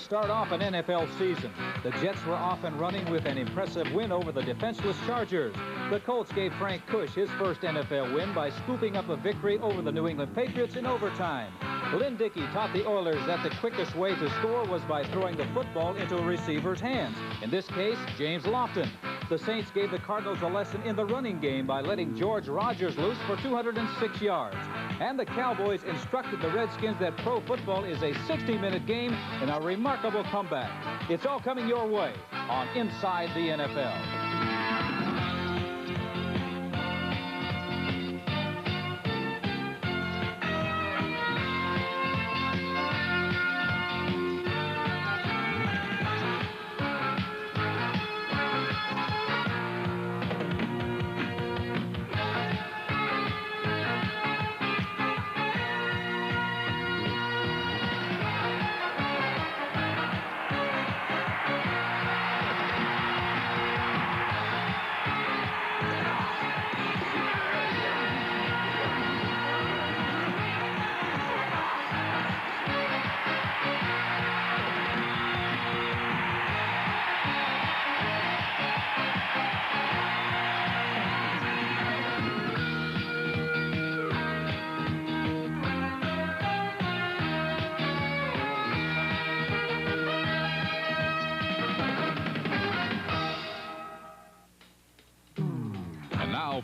Start off an NFL season. The Jets were off and running with an impressive win over the defenseless Chargers. The Colts gave Frank Kush his first NFL win by scooping up a victory over the New England Patriots in overtime. Lynn Dickey taught the Oilers that the quickest way to score was by throwing the football into a receiver's hands. In this case, James Lofton. The Saints gave the Cardinals a lesson in the running game by letting George Rogers loose for 206 yards. And the Cowboys instructed the Redskins that pro football is a 60-minute game in a remarkable comeback. It's all coming your way on Inside the NFL.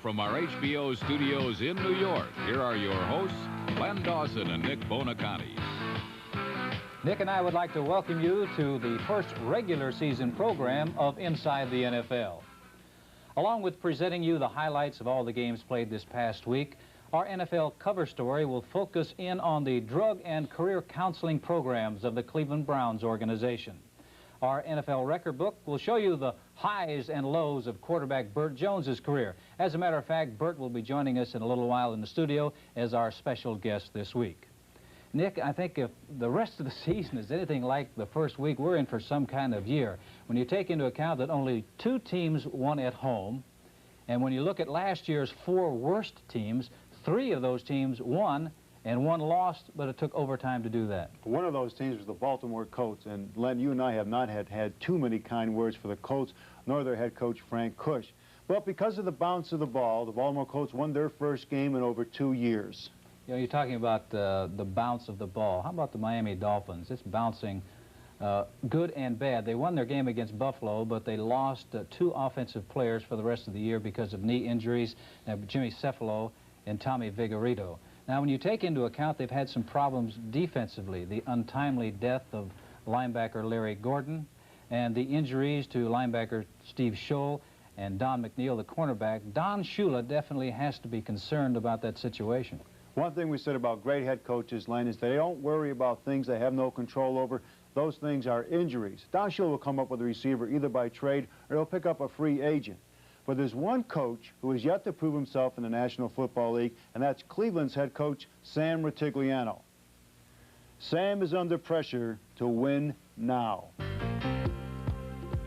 From our HBO studios in New York, here are your hosts, Len Dawson and Nick Bonacani. Nick and I would like to welcome you to the first regular season program of Inside the NFL. Along with presenting you the highlights of all the games played this past week, our NFL cover story will focus in on the drug and career counseling programs of the Cleveland Browns organization. Our NFL record book will show you the highs and lows of quarterback Burt Jones's career. As a matter of fact, Burt will be joining us in a little while in the studio as our special guest this week. Nick, I think if the rest of the season is anything like the first week, we're in for some kind of year. When you take into account that only 2 teams won at home, and when you look at last year's 4 worst teams, 3 of those teams won, and 1 lost, but it took overtime to do that. One of those teams was the Baltimore Colts, and Len, you and I have not had too many kind words for the Colts, nor their head coach, Frank Kush. But because of the bounce of the ball, the Baltimore Colts won their first game in over 2 years. You know, you're talking about the bounce of the ball. How about the Miami Dolphins? It's bouncing good and bad. They won their game against Buffalo, but they lost 2 offensive players for the rest of the year because of knee injuries, Jimmy Cefalo and Tommy Vigorito. Now, when you take into account they've had some problems defensively, the untimely death of linebacker Larry Gordon and the injuries to linebacker Steve Scholl and Don McNeil, the cornerback, Don Shula definitely has to be concerned about that situation. One thing we said about great head coaches, Len, is they don't worry about things they have no control over. Those things are injuries. Don Shula will come up with a receiver either by trade or he'll pick up a free agent. But there's one coach who has yet to prove himself in the National Football League, and that's Cleveland's head coach, Sam Rutigliano. Sam is under pressure to win now.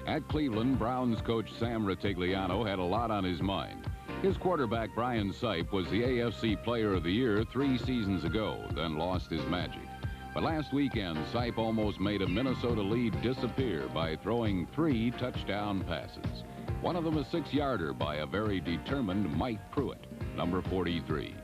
At Cleveland, Browns coach Sam Rutigliano had a lot on his mind. His quarterback, Brian Sipe, was the AFC Player of the Year 3 seasons ago, then lost his magic. But last weekend, Sipe almost made a Minnesota lead disappear by throwing 3 touchdown passes. One of them a 6-yarder by a very determined Mike Pruitt, number 43.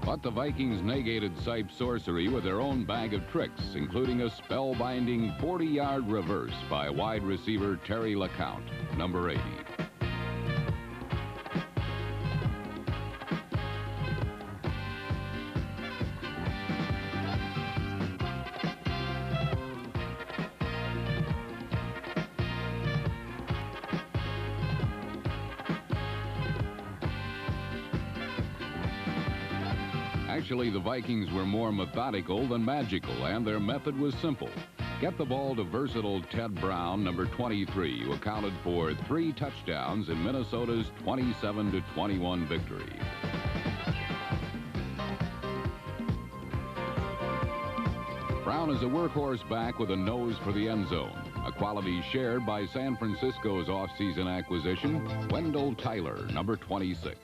But the Vikings negated Sipe's sorcery with their own bag of tricks, including a spellbinding 40-yard reverse by wide receiver Terry LeCount, number 80. Actually, the Vikings were more methodical than magical, and their method was simple. Get the ball to versatile Ted Brown, number 23, who accounted for 3 touchdowns in Minnesota's 27-21 victory. Brown is a workhorse back with a nose for the end zone, a quality shared by San Francisco's offseason acquisition, Wendell Tyler, number 26.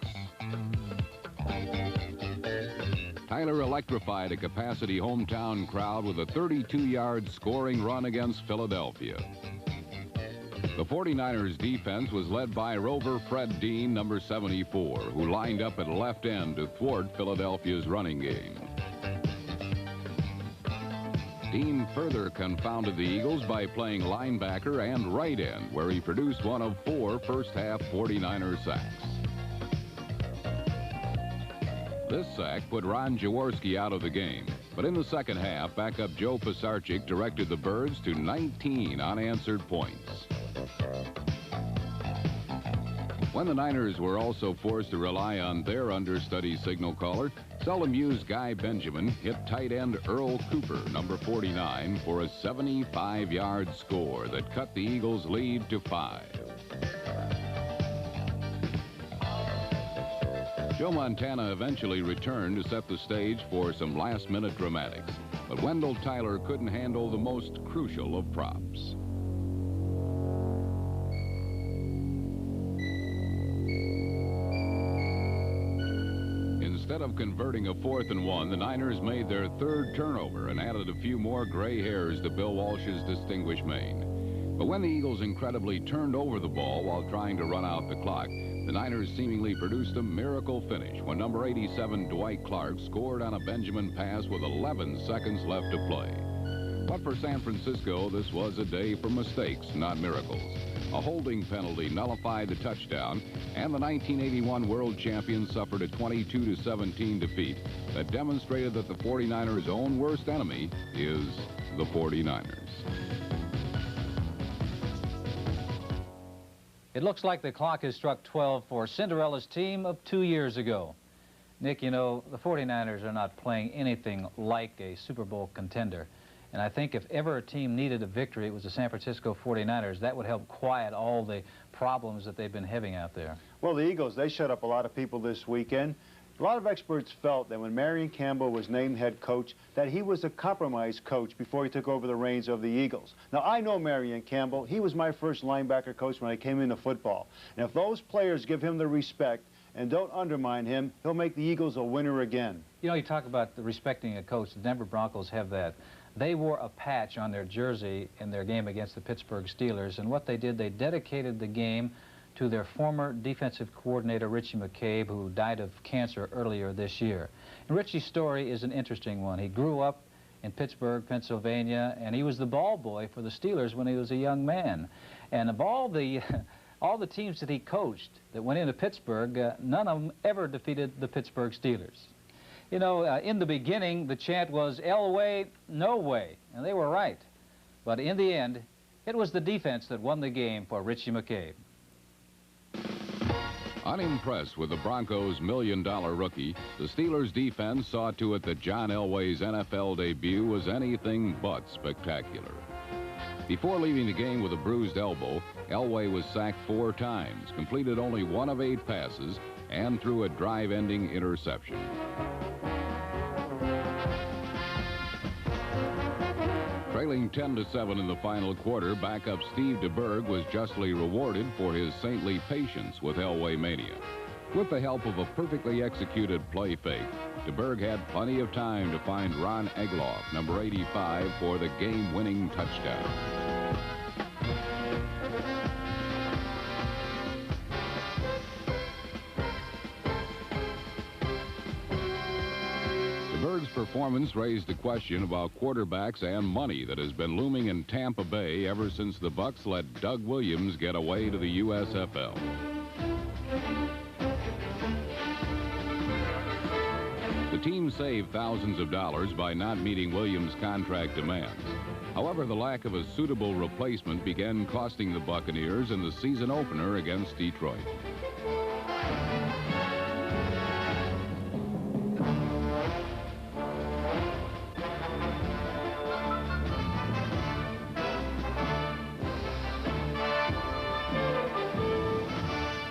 Tyler electrified a capacity hometown crowd with a 32-yard scoring run against Philadelphia. The 49ers defense was led by Rover Fred Dean, number 74, who lined up at left end to thwart Philadelphia's running game. Dean further confounded the Eagles by playing linebacker and right end, where he produced one of 4 first-half 49er sacks. This sack put Ron Jaworski out of the game, but in the second half, backup Joe Pisarcik directed the Birds to 19 unanswered points. When the Niners were also forced to rely on their understudy signal caller, seldom used Guy Benjamin hit tight end Earl Cooper, number 49, for a 75-yard score that cut the Eagles' lead to 5. Joe Montana eventually returned to set the stage for some last-minute dramatics, but Wendell Tyler couldn't handle the most crucial of props. Instead of converting a 4th and 1, the Niners made their 3rd turnover and added a few more gray hairs to Bill Walsh's distinguished mane. But when the Eagles incredibly turned over the ball while trying to run out the clock, the Niners seemingly produced a miracle finish when number 87 Dwight Clark scored on a Benjamin pass with 11 seconds left to play. But for San Francisco, this was a day for mistakes, not miracles. A holding penalty nullified the touchdown, and the 1981 world champions suffered a 22-17 defeat that demonstrated that the 49ers' own worst enemy is the 49ers. It looks like the clock has struck 12 for Cinderella's team of 2 years ago. Nick, you know, the 49ers are not playing anything like a Super Bowl contender. And I think if ever a team needed a victory, it was the San Francisco 49ers. That would help quiet all the problems that they've been having out there. Well, the Eagles, they shut up a lot of people this weekend. A lot of experts felt that when Marion Campbell was named head coach, that he was a compromised coach before he took over the reins of the Eagles. Now, I know Marion Campbell. He was my first linebacker coach when I came into football. And if those players give him the respect and don't undermine him, he'll make the Eagles a winner again. You know, you talk about respecting a coach. The Denver Broncos have that. They wore a patch on their jersey in their game against the Pittsburgh Steelers, and what they did, they dedicated the game to their former defensive coordinator, Richie McCabe, who died of cancer earlier this year. And Richie's story is an interesting one. He grew up in Pittsburgh, Pennsylvania, and he was the ball boy for the Steelers when he was a young man. And of all the teams that he coached that went into Pittsburgh, none of them ever defeated the Pittsburgh Steelers. You know, in the beginning, the chant was, Elway, no way, and they were right. But in the end, it was the defense that won the game for Richie McCabe. Unimpressed with the Broncos' million-dollar rookie, the Steelers' defense saw to it that John Elway's NFL debut was anything but spectacular. Before leaving the game with a bruised elbow, Elway was sacked 4 times, completed only 1 of 8 passes, and threw a drive-ending interception. Trailing 10-7 in the final quarter, backup Steve DeBerg was justly rewarded for his saintly patience with Elway mania. With the help of a perfectly executed play fake, DeBerg had plenty of time to find Ron Egloff, number 85, for the game-winning touchdown. DeBerg's performance raised the question about quarterbacks and money that has been looming in Tampa Bay ever since the Bucs let Doug Williams get away to the USFL. The team saved thousands of dollars by not meeting Williams' contract demands. However, the lack of a suitable replacement began costing the Buccaneers in the season opener against Detroit.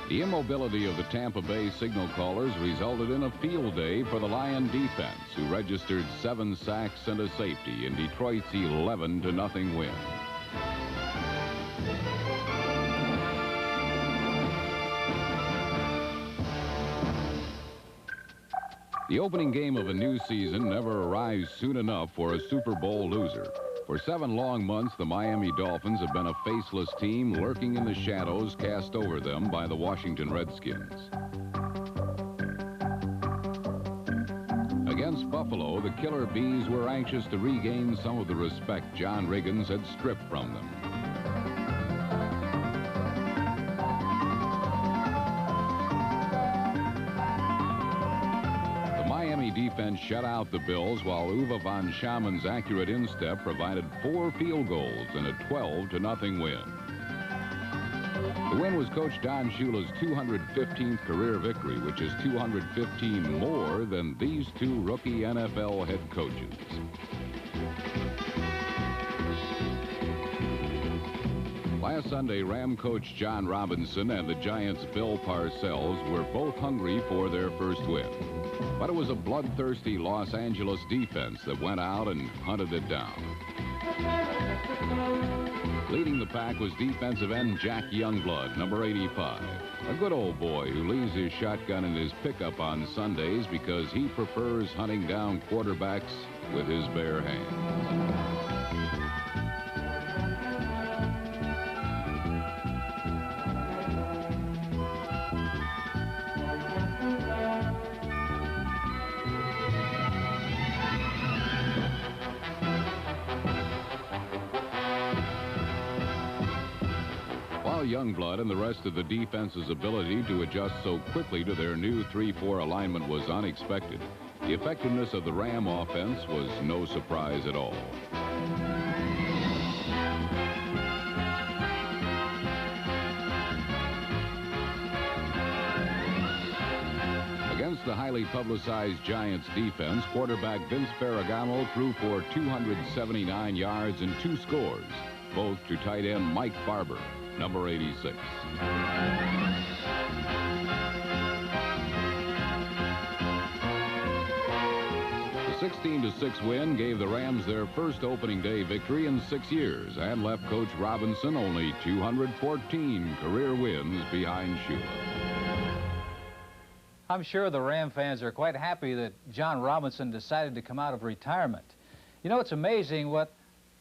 The The immobility of the Tampa Bay signal callers resulted in a field day for the Lion defense, who registered 7 sacks and a safety in Detroit's 11-0 win. The opening game of a new season never arrives soon enough for a Super Bowl loser. For 7 long months, the Miami Dolphins have been a faceless team lurking in the shadows cast over them by the Washington Redskins. Against Buffalo, the Killer Bees were anxious to regain some of the respect John Riggins had stripped from them. Defense shut out the Bills, while Uwe von Schauman's accurate instep provided 4 field goals in a 12-0 win. The win was Coach Don Shula's 215th career victory, which is 215 more than these 2 rookie NFL head coaches. Last Sunday, Ram coach John Robinson and the Giants' Bill Parcells were both hungry for their first win. But it was a bloodthirsty Los Angeles defense that went out and hunted it down. Leading the pack was defensive end Jack Youngblood, number 85. A good old boy who leaves his shotgun in his pickup on Sundays because he prefers hunting down quarterbacks with his bare hands. Youngblood and the rest of the defense's ability to adjust so quickly to their new 3-4 alignment was unexpected. The effectiveness of the Ram offense was no surprise at all. Against the highly publicized Giants defense, quarterback Vince Ferragamo threw for 279 yards and 2 scores, both to tight end Mike Barber, number 86. The 16-6 win gave the Rams their first opening day victory in 6 years and left Coach Robinson only 214 career wins behind Shula. I'm sure the Ram fans are quite happy that John Robinson decided to come out of retirement. You know, it's amazing what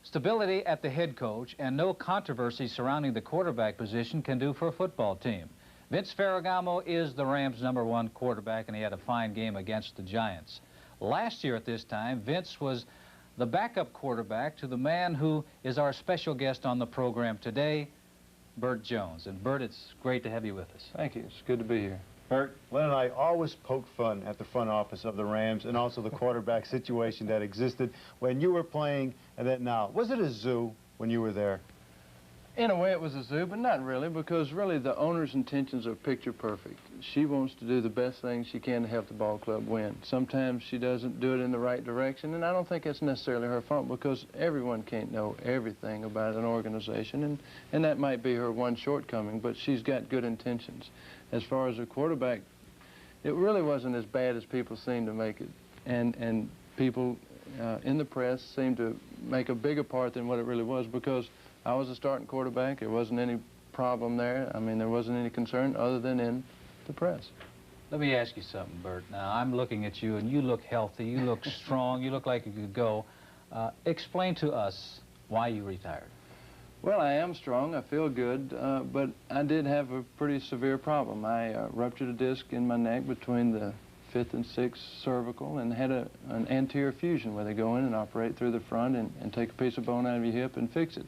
stability at the head coach and no controversy surrounding the quarterback position can do for a football team. Vince Ferragamo is the Rams' #1 quarterback, and he had a fine game against the Giants. Last year at this time, Vince was the backup quarterback to the man who is our special guest on the program today, Bert Jones. And Bert, it's great to have you with us. Thank you. It's good to be here. Bert, Len and I always poke fun at the front office of the Rams and also the quarterback situation that existed when you were playing and then now. Was it a zoo when you were there? In a way, it was a zoo, but not really, because really the owner's intentions are picture perfect. She wants to do the best thing she can to help the ball club win. Sometimes she doesn't do it in the right direction, and I don't think it's necessarily her fault, because everyone can't know everything about an organization, and that might be her one shortcoming, but she's got good intentions. As far as a quarterback, it really wasn't as bad as people seem to make it, and people in the press seem to make a bigger part than what it really was, because I was a starting quarterback. There wasn't any problem there. I mean, there wasn't any concern other than in the press. Let me ask you something, Bert. Now, I'm looking at you, and you look healthy, you look strong, you look like you could go. Explain to us why you retired. Well, I am strong. I feel good, but I did have a pretty severe problem. I ruptured a disc in my neck between the 5th and 6th cervical and had an anterior fusion where they go in and operate through the front and take a piece of bone out of your hip and fix it.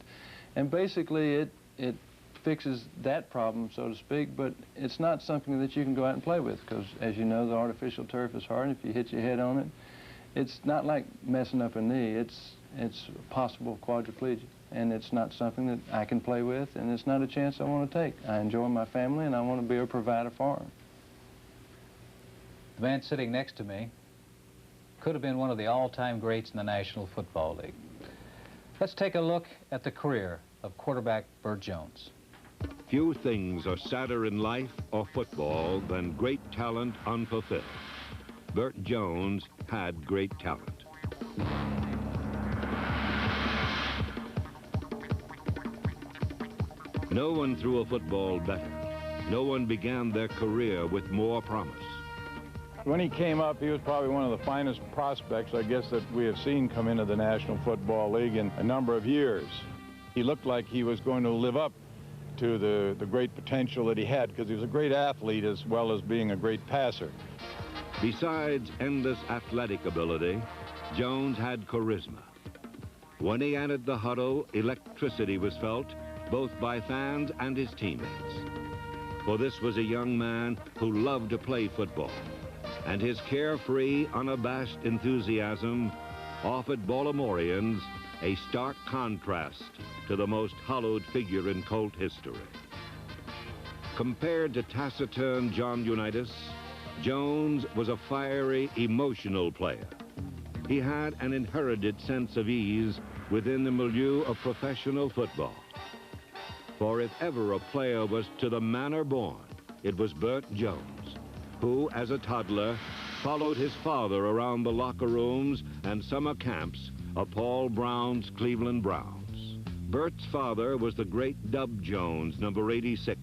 And basically, it fixes that problem, so to speak, but it's not something that you can go out and play with, because, as you know, the artificial turf is hard. If you hit your head on it, it's not like messing up a knee. It's possible quadriplegia. And it's not something that I can play with, and it's not a chance I want to take. I enjoy my family, and I want to be a provider for them. The man sitting next to me could have been one of the all-time greats in the National Football League. Let's take a look at the career of quarterback Bert Jones. Few things are sadder in life or football than great talent unfulfilled. Bert Jones had great talent. No one threw a football better. No one began their career with more promise. When he came up, he was probably one of the finest prospects, I guess, that we have seen come into the National Football League in a number of years. He looked like he was going to live up to the great potential that he had, because he was a great athlete as well as being a great passer. Besides endless athletic ability, Jones had charisma. When he entered the huddle, electricity was felt both by fans and his teammates. For this was a young man who loved to play football, and his carefree, unabashed enthusiasm offered Baltimoreans a stark contrast to the most hallowed figure in Colt history. Compared to taciturn John Unitas, Jones was a fiery, emotional player. He had an inherited sense of ease within the milieu of professional football. For if ever a player was to the manner born, it was Bert Jones, who, as a toddler, followed his father around the locker rooms and summer camps of Paul Brown's Cleveland Browns. Bert's father was the great Dub Jones, number 86,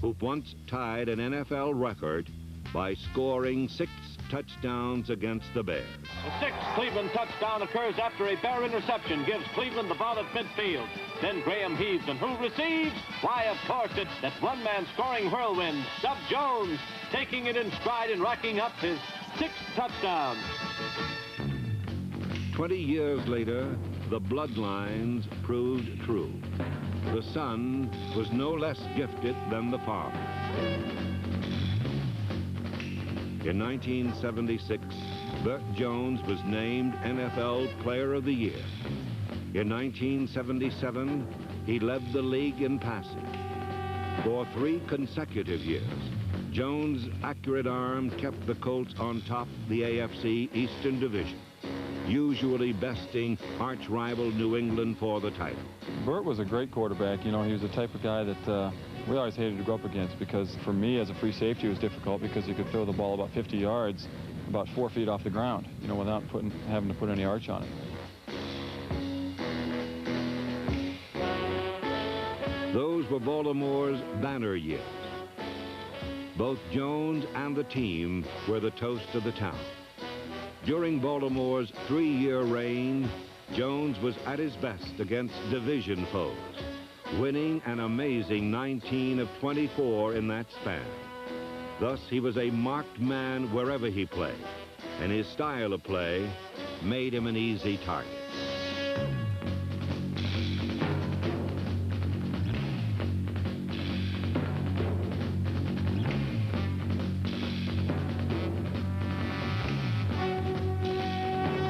who once tied an NFL record by scoring 6 touchdowns against the Bears. The 6th Cleveland touchdown occurs after a Bear interception gives Cleveland the ball at midfield. Then Graham heaves, and who receives? Why, of course, it's that one-man scoring whirlwind, Dub Jones, taking it in stride and racking up his 6th touchdown. 20 years later, the bloodlines proved true. The son was no less gifted than the father. In 1976, Bert Jones was named NFL Player of the Year. In 1977, he led the league in passing. For 3 consecutive years, Jones' accurate arm kept the Colts on top the AFC Eastern Division, usually besting arch-rival New England for the title. Bert was a great quarterback. You know, he was the type of guy that we always hated to go up against, because for me as a free safety it was difficult, because he could throw the ball about 50 yards, about 4 feet off the ground, you know, without having to put any arch on it. Those were Baltimore's banner years. Both Jones and the team were the toast of the town. During Baltimore's 3-year reign, Jones was at his best against division foes, winning an amazing 19 of 24 in that span. Thus, he was a marked man wherever he played, and his style of play made him an easy target.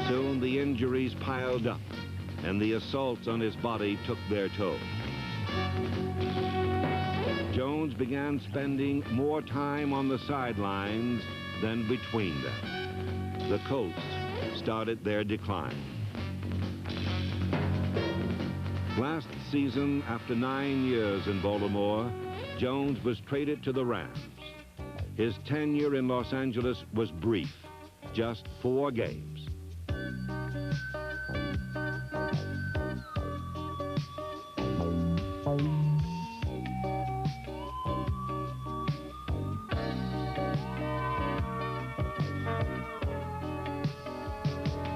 Soon the injuries piled up, and the assaults on his body took their toll. Jones began spending more time on the sidelines than between them. The Colts started their decline. Last season, after 9 years in Baltimore, Jones was traded to the Rams. His tenure in Los Angeles was brief, just 4 games.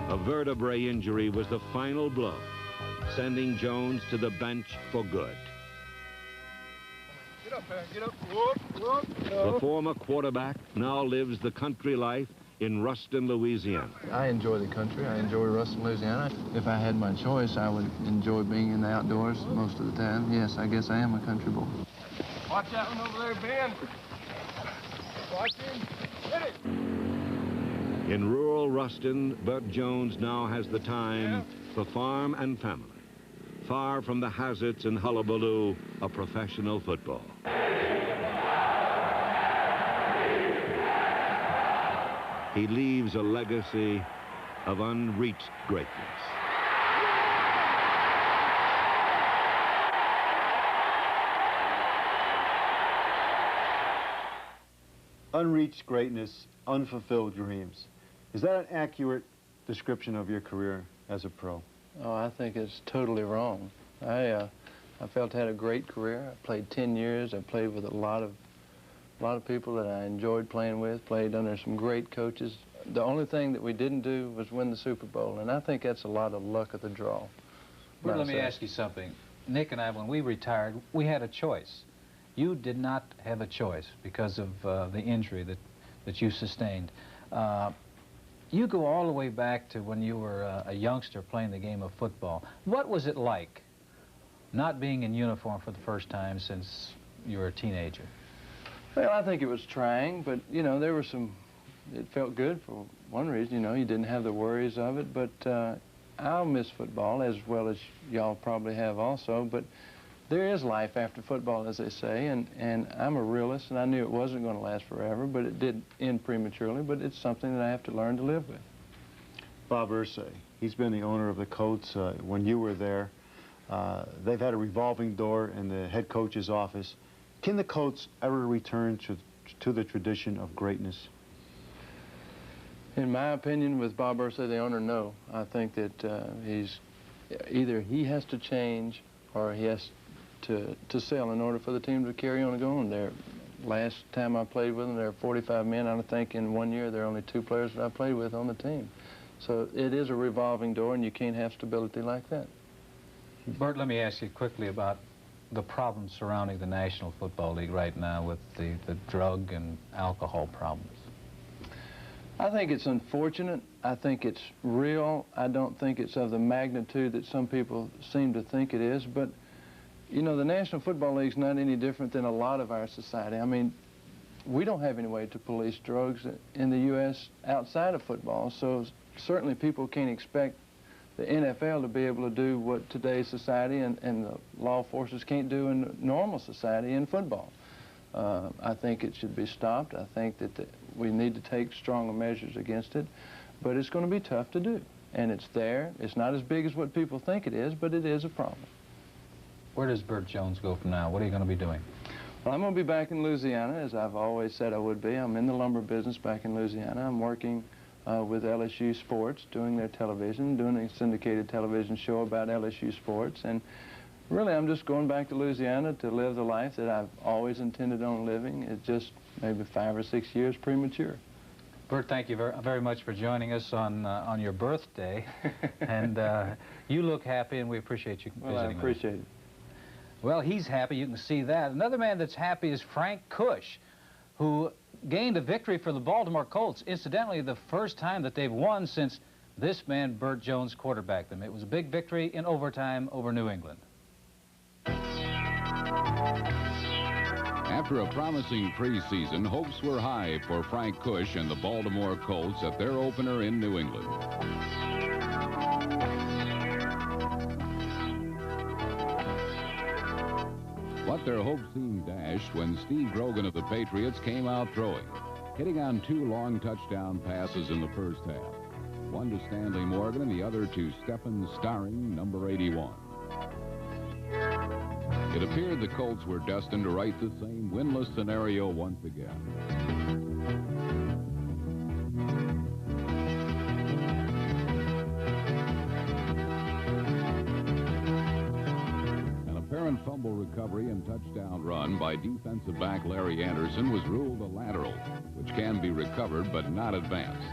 A vertebrae injury was the final blow, sending Jones to the bench for good. Get up, man, get up. Whoop, whoop. The former quarterback now lives the country life in Ruston, Louisiana. I enjoy the country. I enjoy Ruston, Louisiana. If I had my choice, I would enjoy being in the outdoors most of the time. Yes, I guess I am a country boy. Watch that one over there, Ben. Watch him. Hit it. In rural Ruston, Bert Jones now has the time for farm and family, far from the hazards and hullabaloo of professional football. He leaves a legacy of unreached greatness. unreached greatness, unfulfilled dreams. Is that an accurate description of your career as a pro? Oh, I think it's totally wrong. I felt I had a great career. I played 10 years. I played with a lot of people that I enjoyed playing with, played under some great coaches. The only thing that we didn't do was win the Super Bowl, and I think that's a lot of luck of the draw. Bert, let me ask you something. Nick and I, when we retired, we had a choice. You did not have a choice because of the injury that you sustained. You go all the way back to when you were a youngster playing the game of football. What was it like not being in uniform for the first time since you were a teenager? Well, I think it was trying, but, you know, there were some, it felt good for one reason, you know, you didn't have the worries of it, but I'll miss football as well as y'all probably have also, but there is life after football, as they say, and I'm a realist, and I knew it wasn't going to last forever, but it did end prematurely, but it's something that I have to learn to live with. Bob Irsay, he's been the owner of the Colts. When you were there, they've had a revolving door in the head coach's office. Can the Colts ever return to the tradition of greatness? In my opinion, with Bob Irsay, the owner, no. I think that either he has to change or he has to sell in order for the team to carry on and go on. There, last time I played with them, there were 45 men. I think in 1 year there are only 2 players that I played with on the team. So it is a revolving door, and you can't have stability like that. Bert, let me ask you quickly about the problems surrounding the National Football League right now with the drug and alcohol problems. I think it's unfortunate. I think it's real. I don't think it's of the magnitude that some people seem to think it is. But, you know, the National Football League's not any different than a lot of our society. I mean, we don't have any way to police drugs in the U.S. outside of football. So certainly people can't expect the NFL to be able to do what today's society and the law forces can't do in normal society in football. I think it should be stopped. I think that we need to take stronger measures against it, but it's going to be tough to do. And it's there. It's not as big as what people think it is, but it is a problem. Where does Bert Jones go from now? What are you going to be doing? Well, I'm going to be back in Louisiana, as I've always said I would be. I'm in the lumber business back in Louisiana. I'm working with LSU Sports, doing their television, doing a syndicated television show about LSU sports. And really, I'm just going back to Louisiana to live the life that I've always intended on living. It's just maybe 5 or 6 years premature. Bert, thank you very much for joining us on your birthday. And you look happy, and we appreciate you visiting us. Well, I appreciate it. Well, he's happy. You can see that. Another man that's happy is Frank Cush, who gained a victory for the Baltimore Colts. Incidentally, the first time that they've won since this man, Bert Jones, quarterbacked them. It was a big victory in overtime over New England. After a promising preseason, hopes were high for Frank Cush and the Baltimore Colts at their opener in New England. But their hopes seemed dashed when Steve Grogan of the Patriots came out throwing, hitting on 2 long touchdown passes in the first half. One to Stanley Morgan and the other to Stephen Starring, number 81. It appeared the Colts were destined to write the same winless scenario once again. An apparent fumble recovery and touchdown run by defensive back Larry Anderson was ruled a lateral, which can be recovered but not advanced.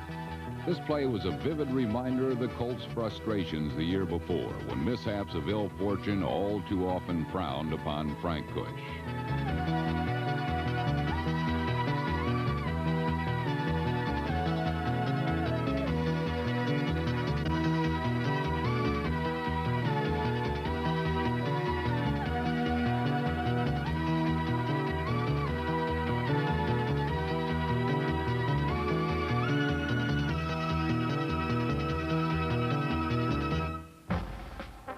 This play was a vivid reminder of the Colts' frustrations the year before, when mishaps of ill fortune all too often frowned upon Frank Cush.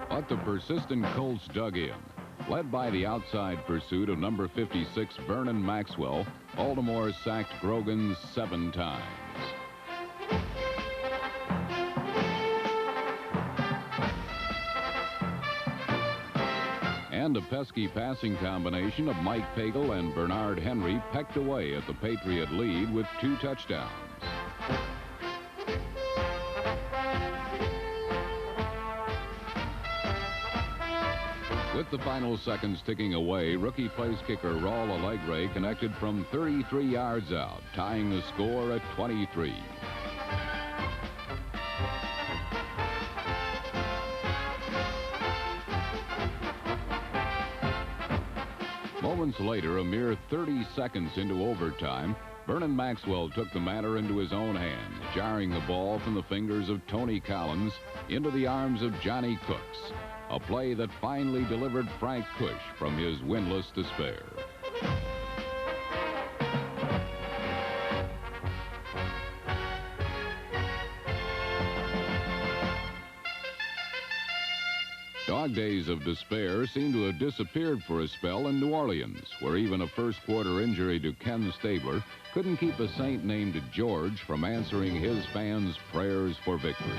But the persistent Colts dug in. Led by the outside pursuit of number 56, Vernon Maxwell, Baltimore sacked Grogan 7 times. And a pesky passing combination of Mike Pagel and Bernard Henry pecked away at the Patriot lead with 2 touchdowns. With the final seconds ticking away, rookie place kicker Raul Alegre connected from 33 yards out, tying the score at 23. Moments later, a mere 30 seconds into overtime, Vernon Maxwell took the matter into his own hands, jarring the ball from the fingers of Tony Collins into the arms of Johnny Cooks. A play that finally delivered Frank Cush from his winless despair. Dog days of despair seem to have disappeared for a spell in New Orleans, where even a first-quarter injury to Ken Stabler couldn't keep a Saint named George from answering his fans' prayers for victory.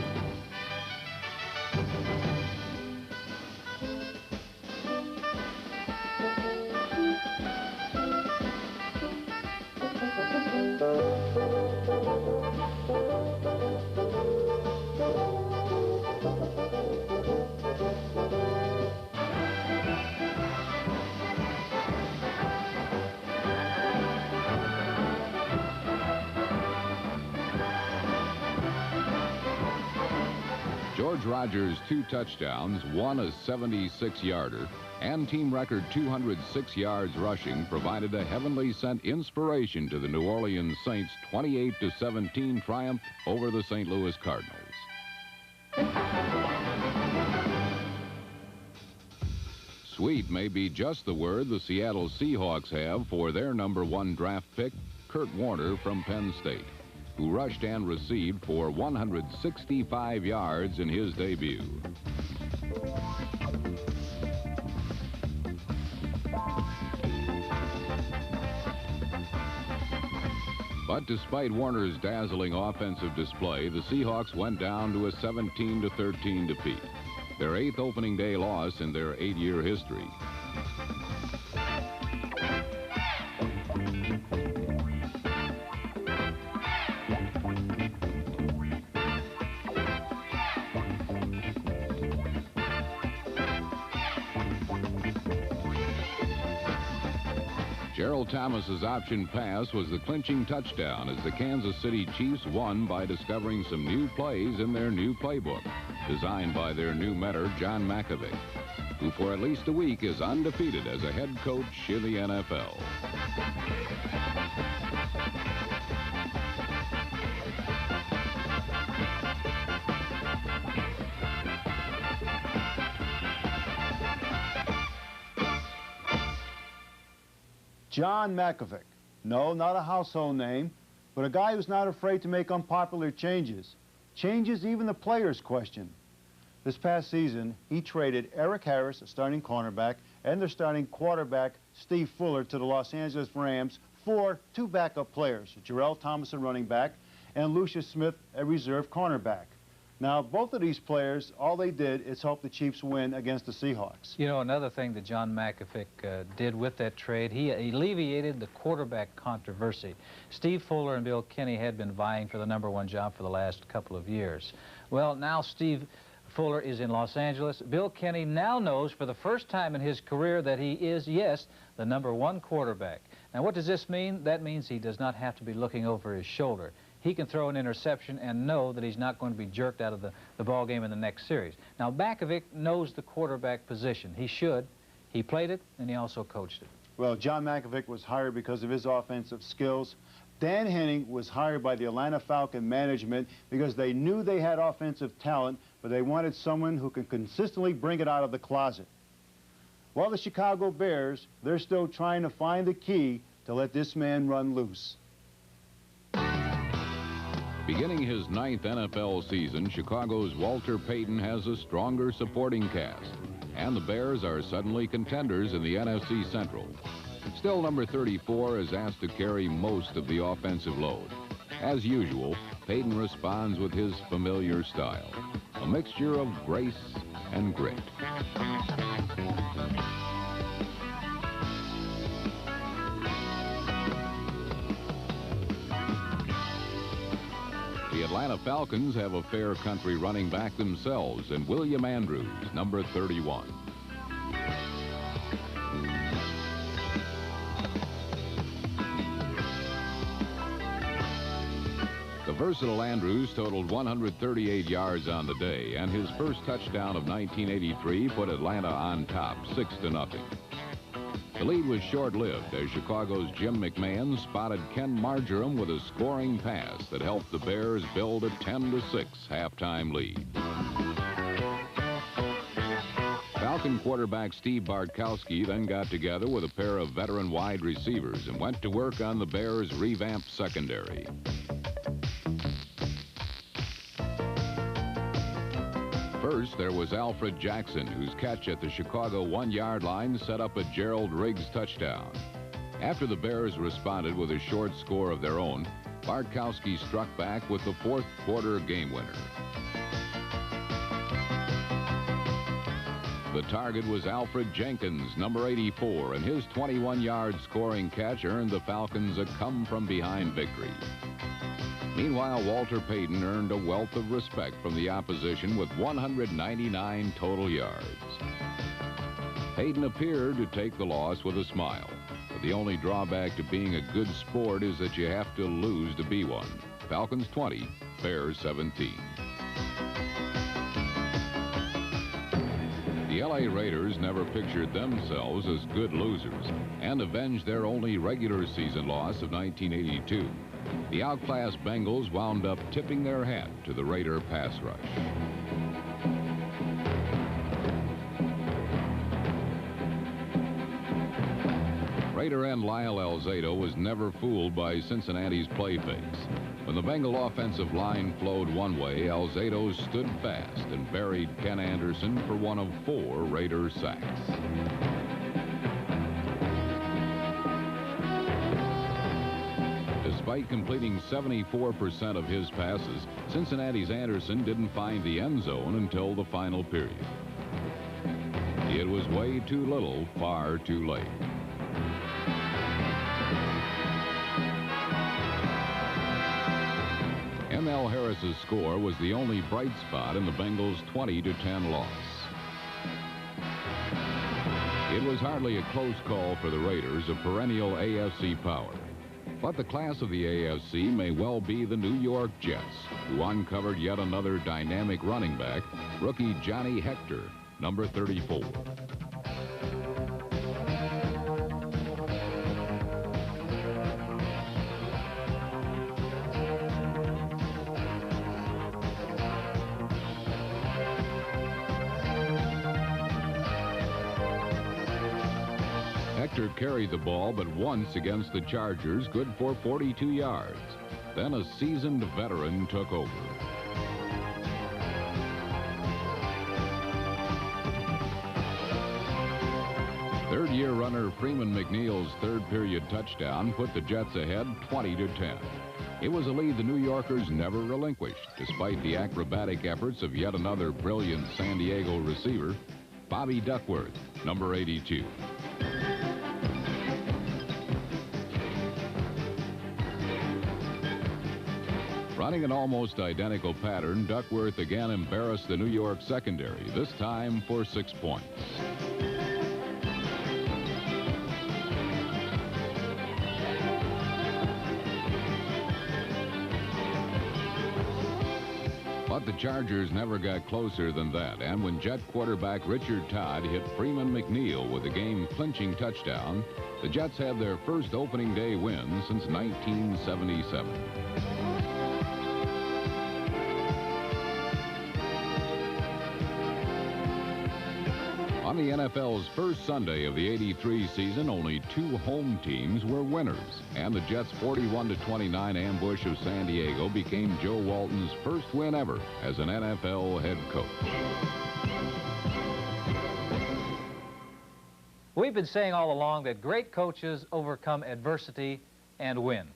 George Rogers' 2 touchdowns, one a 76-yarder, and team record 206 yards rushing provided a heavenly sent inspiration to the New Orleans Saints' 28-17 triumph over the St. Louis Cardinals. Sweet may be just the word the Seattle Seahawks have for their #1 draft pick, Kurt Warner from Penn State, who rushed and received for 165 yards in his debut. But despite Warner's dazzling offensive display, the Seahawks went down to a 17-13 defeat, their 8th opening day loss in their 8-year history. Gerald Thomas's option pass was the clinching touchdown as the Kansas City Chiefs won by discovering some new plays in their new playbook, designed by their new mentor, John Mackovic, who for at least a week is undefeated as a head coach in the NFL. John Mackovic. No, not a household name, but a guy who's not afraid to make unpopular changes. Changes even the players question. This past season, he traded Eric Harris, a starting cornerback, and their starting quarterback, Steve Fuller, to the Los Angeles Rams for 2 backup players, Jarrell Thomas, a running back, and Lucius Smith, a reserve cornerback. Now, both of these players, all they did is help the Chiefs win against the Seahawks. You know, another thing that John Mackovic did with that trade, he alleviated the quarterback controversy. Steve Fuller and Bill Kenney had been vying for the #1 job for the last couple of years. Well, now Steve Fuller is in Los Angeles. Bill Kenney now knows for the first time in his career that he is, yes, the #1 quarterback. Now, what does this mean? That means he does not have to be looking over his shoulder. He can throw an interception and know that he's not going to be jerked out of the ball game in the next series. Now, Mackovic knows the quarterback position. He should. He played it, and he also coached it. Well, John Mackovic was hired because of his offensive skills. Dan Henning was hired by the Atlanta Falcon management because they knew they had offensive talent, but they wanted someone who could consistently bring it out of the closet. Well, the Chicago Bears, they're still trying to find the key to let this man run loose. Beginning his 9th NFL season, Chicago's Walter Payton has a stronger supporting cast, and the Bears are suddenly contenders in the NFC Central. Still, number 34 is asked to carry most of the offensive load. As usual, Payton responds with his familiar style, a mixture of grace and grit. The Atlanta Falcons have a fair country running back themselves in William Andrews, number 31. The versatile Andrews totaled 138 yards on the day, and his first touchdown of 1983 put Atlanta on top, 6-0. The lead was short-lived as Chicago's Jim McMahon spotted Ken Marjoram with a scoring pass that helped the Bears build a 10-6 halftime lead. Falcon quarterback Steve Bartkowski then got together with a pair of veteran wide receivers and went to work on the Bears' revamped secondary. First, there was Alfred Jackson, whose catch at the Chicago 1-yard line set up a Gerald Riggs touchdown. After the Bears responded with a short score of their own, Bartkowski struck back with the fourth quarter game winner. The target was Alfred Jenkins, number 84, and his 21-yard scoring catch earned the Falcons a come-from-behind victory. Meanwhile, Walter Payton earned a wealth of respect from the opposition with 199 total yards. Payton appeared to take the loss with a smile, but the only drawback to being a good sport is that you have to lose to be one. Falcons 20, Bears 17. The LA Raiders never pictured themselves as good losers and avenged their only regular season loss of 1982. The outclassed Bengals wound up tipping their hat to the Raider pass rush. Raider end Lyle Alzado was never fooled by Cincinnati's play fakes. When the Bengal offensive line flowed one way, Alzado stood fast and buried Ken Anderson for one of 4 Raider sacks. Despite completing 74% of his passes, Cincinnati's Anderson didn't find the end zone until the final period. It was way too little, far too late. M.L. Harris's score was the only bright spot in the Bengals' 20-10 loss. It was hardly a close call for the Raiders, a perennial AFC power. But the class of the AFC may well be the New York Jets, who uncovered yet another dynamic running back, rookie Johnny Hector, number 34. Hector carried the ball but once against the Chargers, good for 42 yards. Then a seasoned veteran took over. Third-year runner Freeman McNeil's third-period touchdown put the Jets ahead 20-10. It was a lead the New Yorkers never relinquished, despite the acrobatic efforts of yet another brilliant San Diego receiver, Bobby Duckworth, number 82. Running an almost identical pattern, Duckworth again embarrassed the New York secondary, this time for 6 points. But the Chargers never got closer than that, and when Jet quarterback Richard Todd hit Freeman McNeil with a game-clinching touchdown, the Jets had their first opening day win since 1977. On the NFL's first Sunday of the '83 season, only 2 home teams were winners, and the Jets' 41-29 ambush of San Diego became Joe Walton's first win ever as an NFL head coach. We've been saying all along that great coaches overcome adversity and win.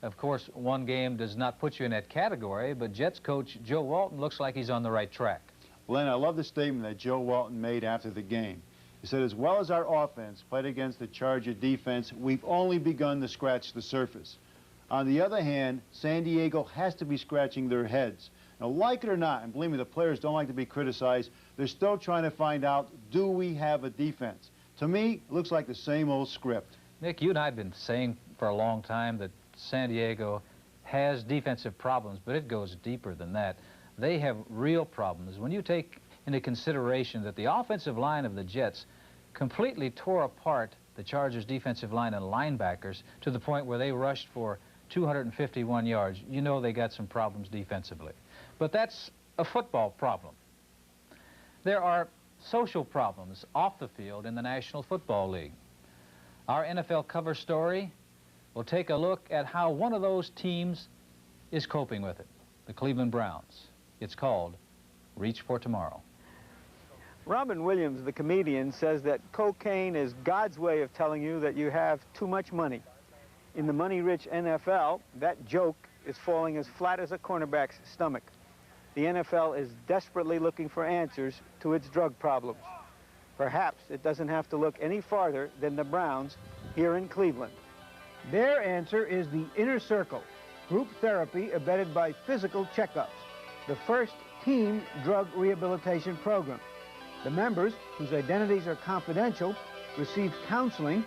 Of course, one game does not put you in that category, but Jets coach Joe Walton looks like he's on the right track. Len, I love the statement that Joe Walton made after the game. He said, as well as our offense played against the Charger defense, we've only begun to scratch the surface. On the other hand, San Diego has to be scratching their heads. Now, like it or not, and believe me, the players don't like to be criticized, they're still trying to find out, do we have a defense? To me, it looks like the same old script. Nick, you and I have been saying for a long time that San Diego has defensive problems, but it goes deeper than that. They have real problems. When you take into consideration that the offensive line of the Jets completely tore apart the Chargers' defensive line and linebackers to the point where they rushed for 251 yards, you know they got some problems defensively. But that's a football problem. There are social problems off the field in the National Football League. Our NFL cover story will take a look at how one of those teams is coping with it, the Cleveland Browns. It's called Reach for Tomorrow. Robin Williams, the comedian, says that cocaine is God's way of telling you that you have too much money. In the money-rich NFL, that joke is falling as flat as a cornerback's stomach. The NFL is desperately looking for answers to its drug problems. Perhaps it doesn't have to look any farther than the Browns here in Cleveland. Their answer is the Inner Circle, group therapy abetted by physical checkups, the first team drug rehabilitation program. The members, whose identities are confidential, receive counseling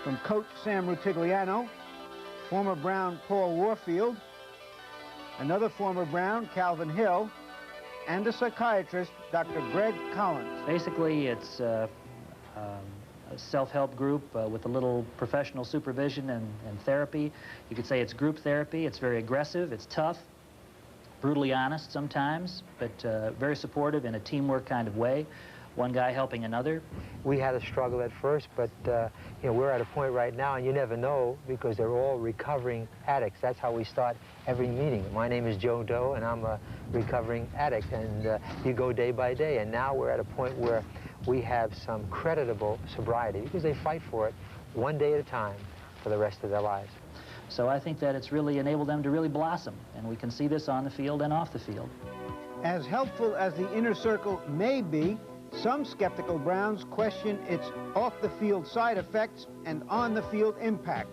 from Coach Sam Rutigliano, former Brown Paul Warfield, another former Brown, Calvin Hill, and a psychiatrist, Dr. Greg Collins. Basically, it's a self-help group with a little professional supervision and therapy. You could say it's group therapy. It's very aggressive. It's tough, brutally honest sometimes, but very supportive in a teamwork kind of way. One guy helping another. We had a struggle at first, but you know, we're at a point right now, and you never know because they're all recovering addicts. That's how we start every meeting. My name is Joe Doe, and I'm a recovering addict, and you go day by day. And now we're at a point where we have some creditable sobriety because they fight for it one day at a time for the rest of their lives. So I think that it's really enabled them to really blossom, and we can see this on the field and off the field. As helpful as the Inner Circle may be, some skeptical Browns question its off-the-field side effects and on-the-field impact.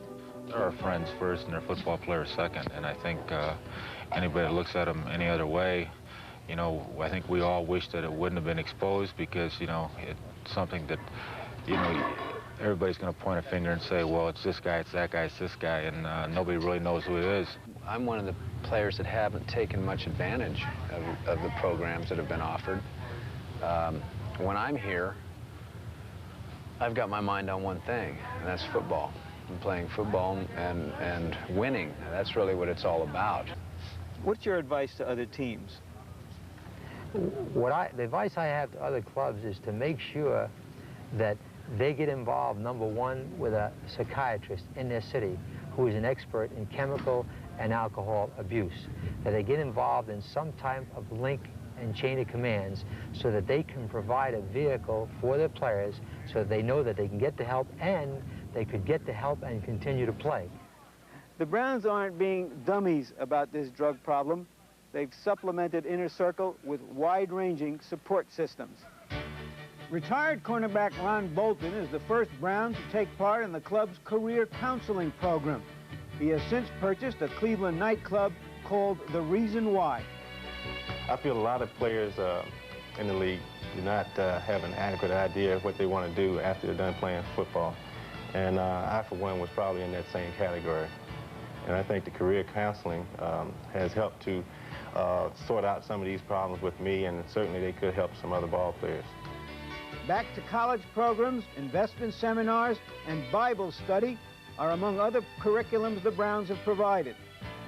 They're our friends first and their football players second, and I think anybody that looks at them any other way, you know, I think we all wish that it wouldn't have been exposed because, you know, it's something that, you know, everybody's going to point a finger and say, well, it's this guy, it's that guy, it's this guy, and nobody really knows who it is. I'm one of the players that haven't taken much advantage of the programs that have been offered. When I'm here, I've got my mind on one thing, and that's football. I'm playing football and winning. That's really what it's all about. What's your advice to other teams? The advice I have to other clubs is to make sure that they get involved, number one, with a psychiatrist in their city who is an expert in chemical and alcohol abuse. That they get involved in some type of link and chain of commands so that they can provide a vehicle for their players so that they know that they can get the help and they could get the help and continue to play. The Browns aren't being dummies about this drug problem. They've supplemented Inner Circle with wide-ranging support systems. Retired cornerback Ron Bolton is the first Brown to take part in the club's career counseling program. He has since purchased a Cleveland nightclub called The Reason Why. I feel a lot of players in the league do not have an adequate idea of what they want to do after they're done playing football. And I, for one, was probably in that same category. And I think the career counseling has helped to sort out some of these problems with me, and certainly they could help some other ball players. Back to college programs, investment seminars, and Bible study are among other curriculums the Browns have provided.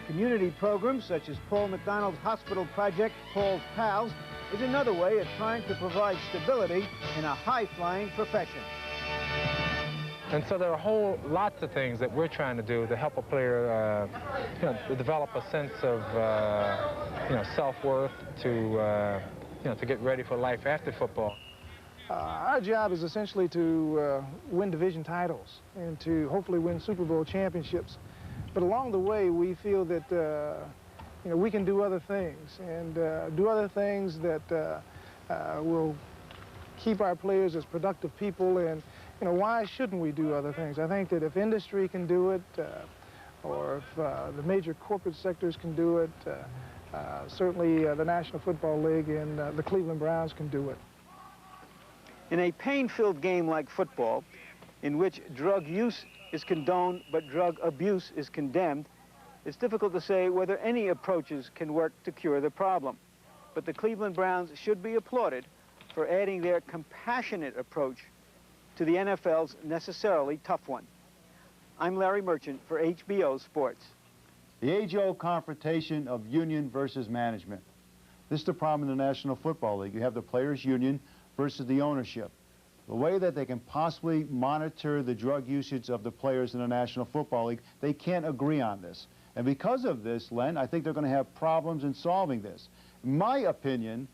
Community programs such as Paul McDonald's hospital project, Paul's Pals, is another way of trying to provide stability in a high-flying profession. And so there are lots of things that we're trying to do to help a player, you know, to develop a sense of, you know, self-worth, to, you know, to get ready for life after football. Our job is essentially to win division titles and to hopefully win Super Bowl championships. But along the way, we feel that, you know, we can do other things and do other things that will keep our players as productive people, and, you know, why shouldn't we do other things? I think that if industry can do it, or if the major corporate sectors can do it, certainly the National Football League and the Cleveland Browns can do it. In a pain-filled game like football, in which drug use is condoned but drug abuse is condemned, it's difficult to say whether any approaches can work to cure the problem. But the Cleveland Browns should be applauded for adding their compassionate approach to the NFL's necessarily tough one. I'm Larry Merchant for HBO Sports. The age-old confrontation of union versus management. This is the problem in the National Football League. You have the players' union versus the ownership. The way that they can possibly monitor the drug usage of the players in the National Football League, they can't agree on this. And because of this, Len, I think they're going to have problems in solving this. In my opinion,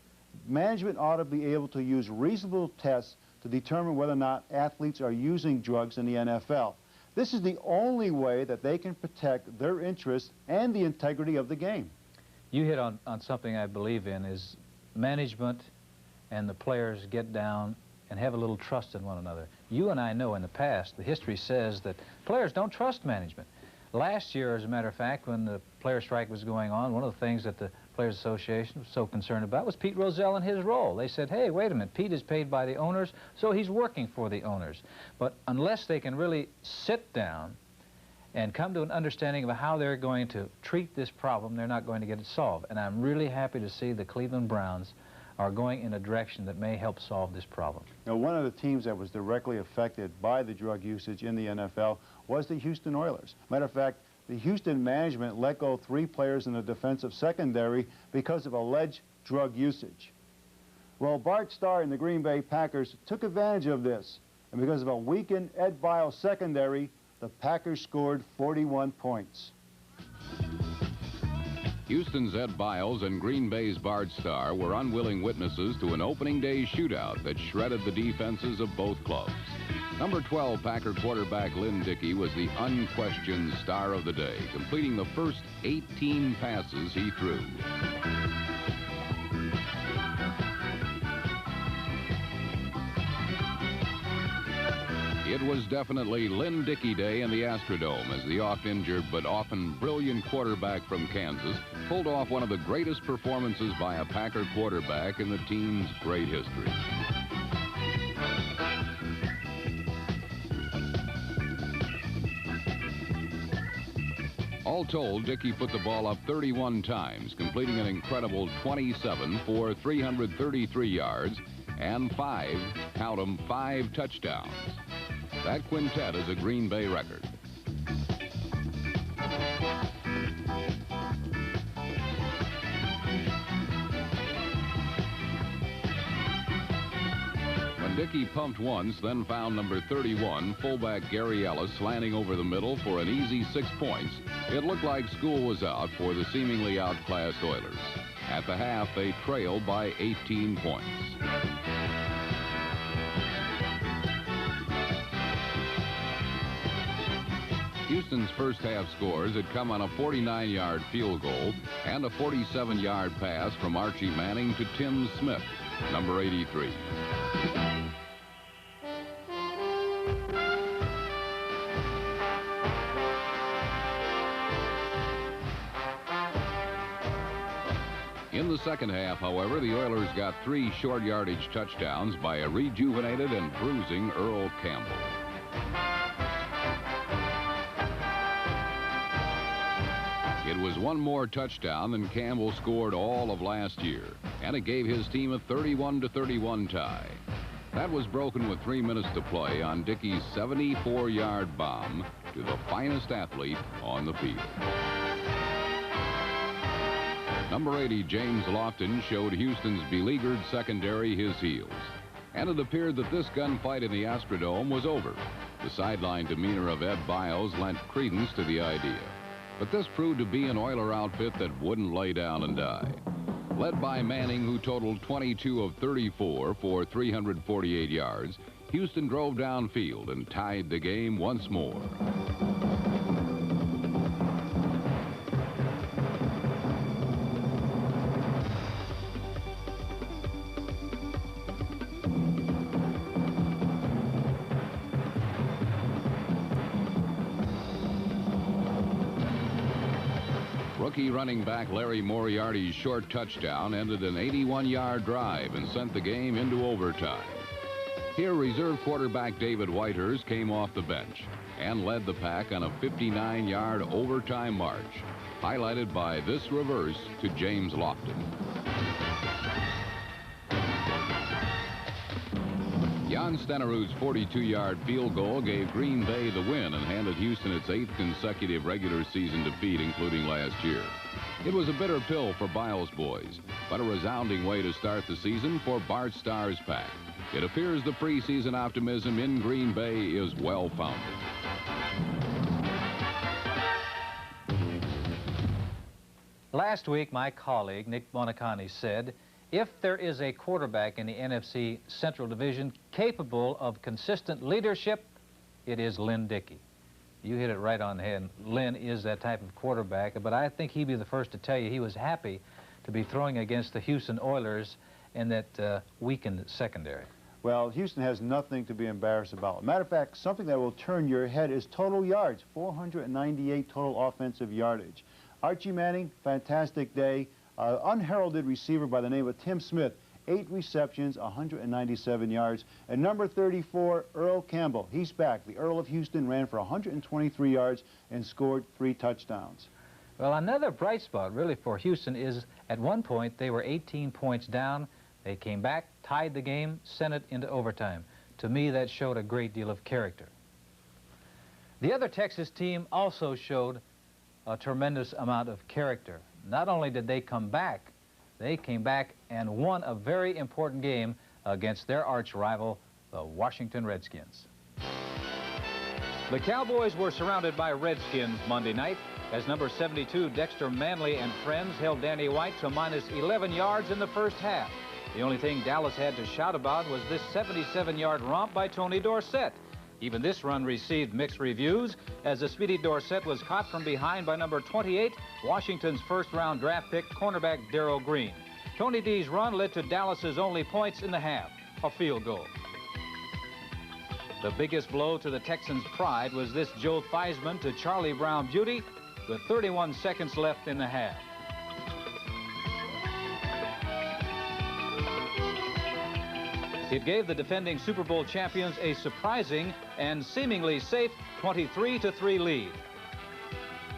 management ought to be able to use reasonable tests to determine whether or not athletes are using drugs in the NFL. This is the only way that they can protect their interests and the integrity of the game. You hit on something I believe in, is management and the players get down and have a little trust in one another. You and I know in the past, the history says that players don't trust management. Last year, as a matter of fact, when the player strike was going on, one of the things that the Players Association was so concerned about was Pete Rozelle and his role. They said, hey, wait a minute, Pete is paid by the owners, so he's working for the owners. But unless they can really sit down and come to an understanding of how they're going to treat this problem, they're not going to get it solved. And I'm really happy to see the Cleveland Browns are going in a direction that may help solve this problem. Now, one of the teams that was directly affected by the drug usage in the NFL was the Houston Oilers. Matter of fact, the Houston management let go 3 players in the defensive secondary because of alleged drug usage. Well, Bart Starr and the Green Bay Packers took advantage of this, and because of a weakened Ed Biles secondary, the Packers scored 41 points. Houston's Ed Biles and Green Bay's Bart Starr were unwilling witnesses to an opening day shootout that shredded the defenses of both clubs. Number 12 Packer quarterback Lynn Dickey was the unquestioned star of the day, completing the first 18 passes he threw. It was definitely Lynn Dickey Day in the Astrodome as the oft-injured but often brilliant quarterback from Kansas pulled off one of the greatest performances by a Packer quarterback in the team's great history. All told, Dickey put the ball up 31 times, completing an incredible 27 for 333 yards and 5, count 'em, 5 touchdowns. That quintet is a Green Bay record. When Dickey pumped once, then found number 31, fullback Gary Ellis, slanting over the middle for an easy 6 points, it looked like school was out for the seemingly outclassed Oilers. At the half, they trailed by 18 points. Houston's first half scores had come on a 49-yard field goal and a 47-yard pass from Archie Manning to Tim Smith, number 83. In the second half, however, the Oilers got 3 short yardage touchdowns by a rejuvenated and bruising Earl Campbell. It was one more touchdown than Campbell scored all of last year, and it gave his team a 31-31 tie. That was broken with 3 minutes to play on Dickey's 74-yard bomb to the finest athlete on the field. Number 80, James Lofton, showed Houston's beleaguered secondary his heels. And it appeared that this gunfight in the Astrodome was over. The sideline demeanor of Ed Biles lent credence to the idea. But this proved to be an Oiler outfit that wouldn't lay down and die. Led by Manning, who totaled 22 of 34 for 348 yards, Houston drove downfield and tied the game once more. Rookie running back Larry Moriarty's short touchdown ended an 81-yard drive and sent the game into overtime. Here, reserve quarterback David Whitehurst came off the bench and led the Pack on a 59-yard overtime march, highlighted by this reverse to James Lofton. Jan Stenerud's 42-yard field goal gave Green Bay the win and handed Houston its 8th consecutive regular season defeat, including last year. It was a bitter pill for Biles' boys, but a resounding way to start the season for Bart Starr's Pack. It appears the preseason optimism in Green Bay is well-founded. Last week, my colleague, Nick Bonacani, said, if there is a quarterback in the NFC Central Division capable of consistent leadership, it is Lynn Dickey. You hit it right on the head. Lynn is that type of quarterback, but I think he'd be the first to tell you he was happy to be throwing against the Houston Oilers in that weakened secondary. Well, Houston has nothing to be embarrassed about. Matter of fact, something that will turn your head is total yards, 498 total offensive yardage. Archie Manning, fantastic day. Unheralded receiver by the name of Tim Smith, 8 receptions, 197 yards. And number 34, Earl Campbell, he's back. The Earl of Houston ran for 123 yards and scored 3 touchdowns. Well, another bright spot really for Houston is at one point they were 18 points down. They came back, tied the game, sent it into overtime. To me, that showed a great deal of character. The other Texas team also showed a tremendous amount of character. Not only did they come back, they came back and won a very important game against their arch rival, the Washington Redskins. The Cowboys were surrounded by Redskins Monday night as number 72 Dexter Manley and friends held Danny White to minus 11 yards in the first half. The only thing Dallas had to shout about was this 77-yard romp by Tony Dorsett. Even this run received mixed reviews as the speedy Dorsett was caught from behind by number 28, Washington's first-round draft pick, cornerback Darrell Green. Tony D's run led to Dallas's only points in the half, a field goal. The biggest blow to the Texans' pride was this Joe Theismann to Charlie Brown beauty with 31 seconds left in the half. It gave the defending Super Bowl champions a surprising and seemingly safe 23-3 lead.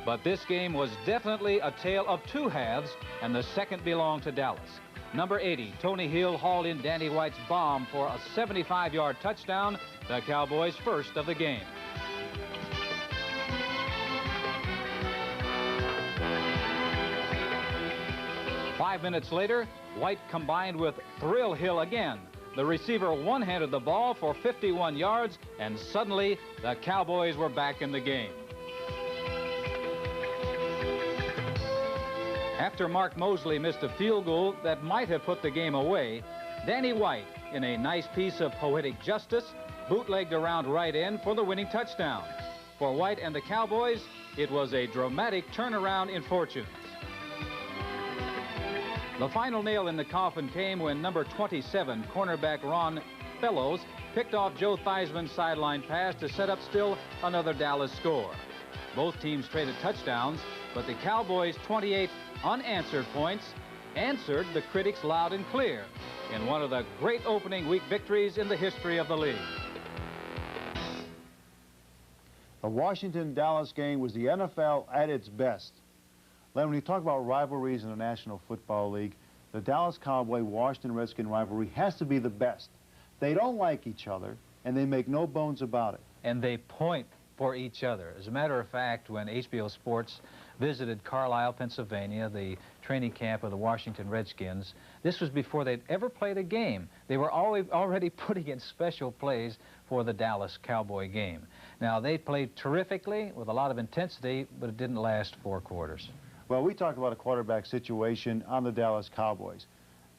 But this game was definitely a tale of 2 halves, and the second belonged to Dallas. Number 80, Tony Hill, hauled in Danny White's bomb for a 75-yard touchdown, the Cowboys' first of the game. Five minutes later, White combined with Thrill Hill again. The receiver one-handed the ball for 51 yards, and suddenly the Cowboys were back in the game. After Mark Mosley missed a field goal that might have put the game away, Danny White, in a nice piece of poetic justice, bootlegged around right end for the winning touchdown. For White and the Cowboys, it was a dramatic turnaround in fortunes. The final nail in the coffin came when number 27, cornerback Ron Fellows, picked off Joe Theismann's sideline pass to set up still another Dallas score. Both teams traded touchdowns, but the Cowboys' 28 unanswered points answered the critics loud and clear in one of the great opening week victories in the history of the league. The Washington-Dallas game was the NFL at its best. Len, when you talk about rivalries in the National Football League, the Dallas Cowboy-Washington Redskin rivalry has to be the best. They don't like each other, and they make no bones about it. And they point for each other. As a matter of fact, when HBO Sports visited Carlisle, Pennsylvania, the training camp of the Washington Redskins, this was before they'd ever played a game. They were already putting in special plays for the Dallas Cowboy game. Now, they played terrifically with a lot of intensity, but it didn't last 4 quarters. Well, we talked about a quarterback situation on the Dallas Cowboys.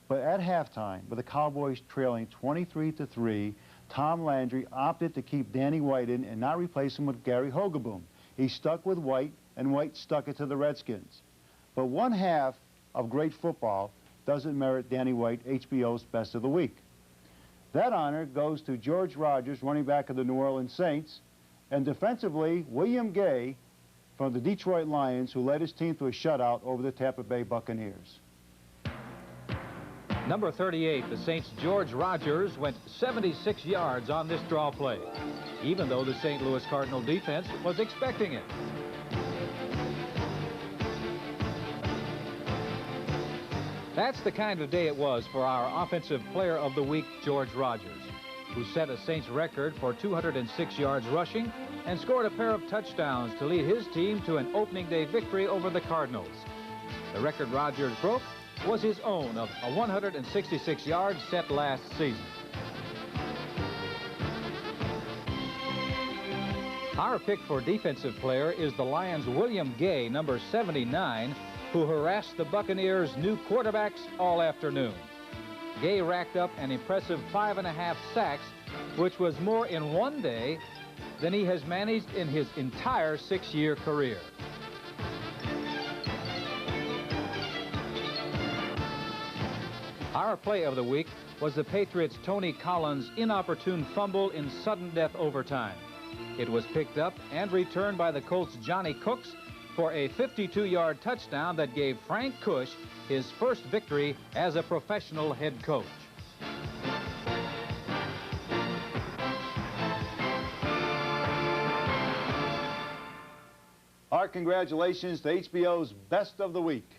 But at halftime, with the Cowboys trailing 23-3, Tom Landry opted to keep Danny White in and not replace him with Gary Hogeboom. He stuck with White, and White stuck it to the Redskins. But one half of great football doesn't merit Danny White HBO's Best of the Week. That honor goes to George Rogers, running back of the New Orleans Saints, and defensively, William Gay from the Detroit Lions, who led his team to a shutout over the Tampa Bay Buccaneers. Number 38, the Saints' George Rogers went 76 yards on this draw play, even though the St. Louis Cardinal defense was expecting it. That's the kind of day it was for our Offensive Player of the Week, George Rogers, who set a Saints record for 206 yards rushing and scored a pair of touchdowns to lead his team to an opening day victory over the Cardinals. The record Rogers broke was his own of a 166 yards set last season. Our pick for defensive player is the Lions' William Gay, number 79, who harassed the Buccaneers' new quarterbacks all afternoon. Gay racked up an impressive 5.5 sacks, which was more in one day than he has managed in his entire 6-year career. Our play of the week was the Patriots' Tony Collins' inopportune fumble in sudden death overtime. It was picked up and returned by the Colts' Johnny Cooks for a 52-yard touchdown that gave Frank Cush his first victory as a professional head coach. Our congratulations to HBO's Best of the Week.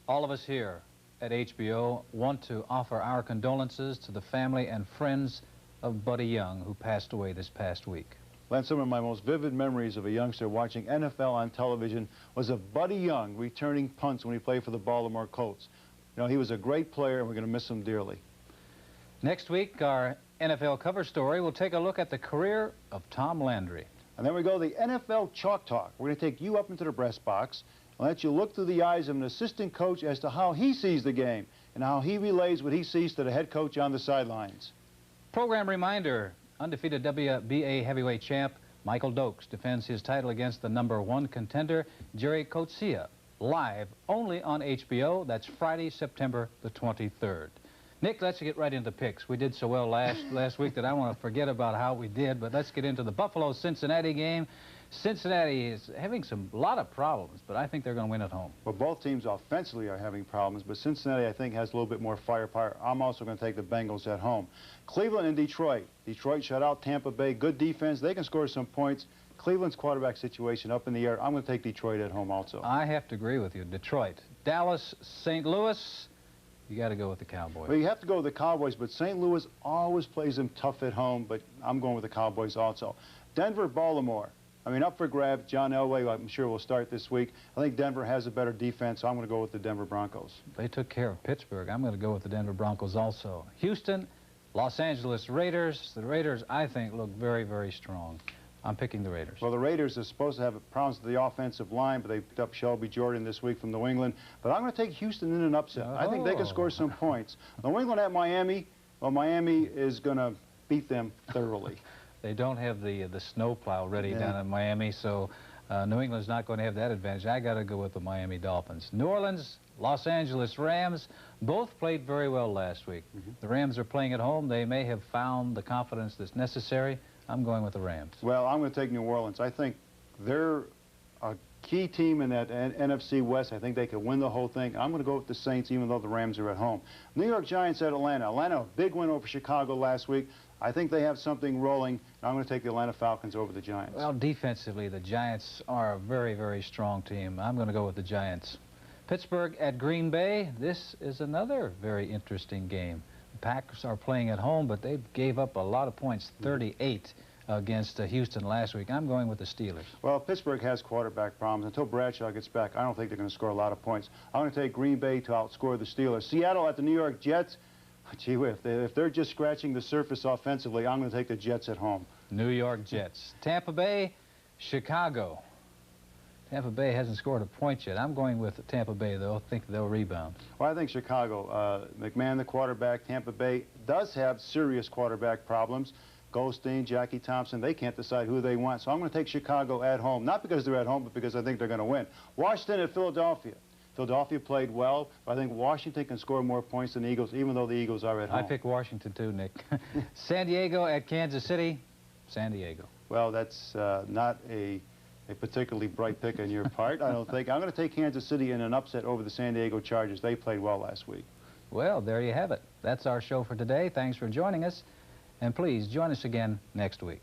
All of us here at HBO want to offer our condolences to the family and friends of Buddy Young, who passed away this past week. Len, some of my most vivid memories of a youngster watching NFL on television was of Buddy Young returning punts when he played for the Baltimore Colts. You know, he was a great player, and we're going to miss him dearly. Next week, our NFL cover story will take a look at the career of Tom Landry. And then we go to the NFL Chalk Talk. We're going to take you up into the breast box and let you look through the eyes of an assistant coach as to how he sees the game and how he relays what he sees to the head coach on the sidelines. Program reminder, undefeated WBA heavyweight champ Michael Dokes defends his title against the #1 contender Jerry Coetzee, live only on HBO. That's Friday, September the 23rd. Nick, let's get right into picks. We did so well last week that I want to forget about how we did, but let's get into the Buffalo-Cincinnati game. Cincinnati is having a lot of problems, but I think they're going to win at home. Well, both teams offensively are having problems, but Cincinnati, I think, has a little bit more firepower. I'm also going to take the Bengals at home. Cleveland and Detroit. Detroit shut out Tampa Bay. Good defense. They can score some points. Cleveland's quarterback situation up in the air. I'm going to take Detroit at home also. I have to agree with you. Detroit. Dallas, St. Louis. You got to go with the Cowboys. Well, you have to go with the Cowboys, but St. Louis always plays them tough at home, but I'm going with the Cowboys also. Denver, Baltimore. I mean, up for grabs. John Elway, I'm sure, will start this week. I think Denver has a better defense, so I'm going to go with the Denver Broncos. They took care of Pittsburgh. I'm going to go with the Denver Broncos also. Houston, Los Angeles Raiders. The Raiders, I think, look very, very strong. I'm picking the Raiders. Well, the Raiders are supposed to have problems with the offensive line, but they picked up Shelby Jordan this week from New England. But I'm going to take Houston in an upset. I think they can score some points. New England at Miami, well, Miami is going to beat them thoroughly. They don't have the snowplow ready down in Miami, so New England's not going to have that advantage. I got to go with the Miami Dolphins. New Orleans, Los Angeles Rams, both played very well last week. The Rams are playing at home. They may have found the confidence that's necessary. I'm going with the Rams. Well, I'm going to take New Orleans. I think they're a key team in that NFC West. I think they could win the whole thing. I'm going to go with the Saints, even though the Rams are at home. New York Giants at Atlanta. Atlanta, a big win over Chicago last week. I think they have something rolling. I'm going to take the Atlanta Falcons over the Giants. Well, defensively, the Giants are a very, very strong team. I'm going to go with the Giants. Pittsburgh at Green Bay. This is another very interesting game. The Packers are playing at home, but they gave up a lot of points, 38 against Houston last week. I'm going with the Steelers. Well, Pittsburgh has quarterback problems. Until Bradshaw gets back, I don't think they're going to score a lot of points. I'm going to take Green Bay to outscore the Steelers. Seattle at the New York Jets. Gee, if they're just scratching the surface offensively, I'm going to take the Jets at home. New York Jets. Tampa Bay, Chicago. Tampa Bay hasn't scored a point yet. I'm going with Tampa Bay, though. I think they'll rebound. Well, I think Chicago. McMahon, the quarterback. Tampa Bay does have serious quarterback problems. Goldstein, Jackie Thompson, they can't decide who they want. So I'm going to take Chicago at home. Not because they're at home, but because I think they're going to win. Washington at Philadelphia. Philadelphia played well, but I think Washington can score more points than the Eagles, even though the Eagles are at home. I pick Washington, too, Nick. San Diego at Kansas City. San Diego. Well, that's not a a particularly bright pick on your part, I don't think. I'm going to take Kansas City in an upset over the San Diego Chargers. They played well last week. Well, there you have it. That's our show for today. Thanks for joining us. And please join us again next week.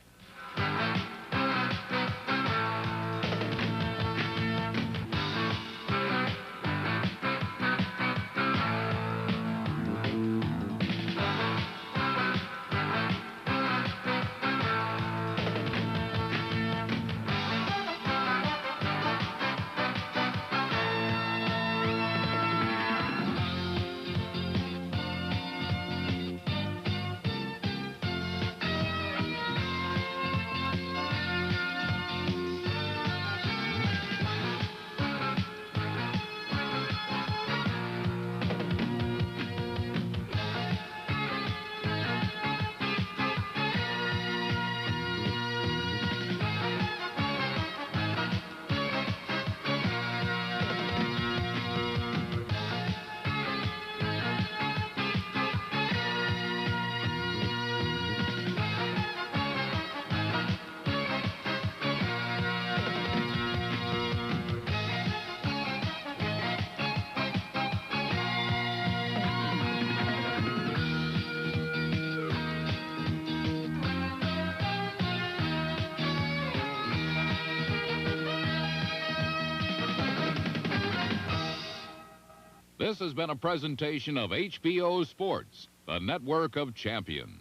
This has been a presentation of HBO Sports, the network of champions.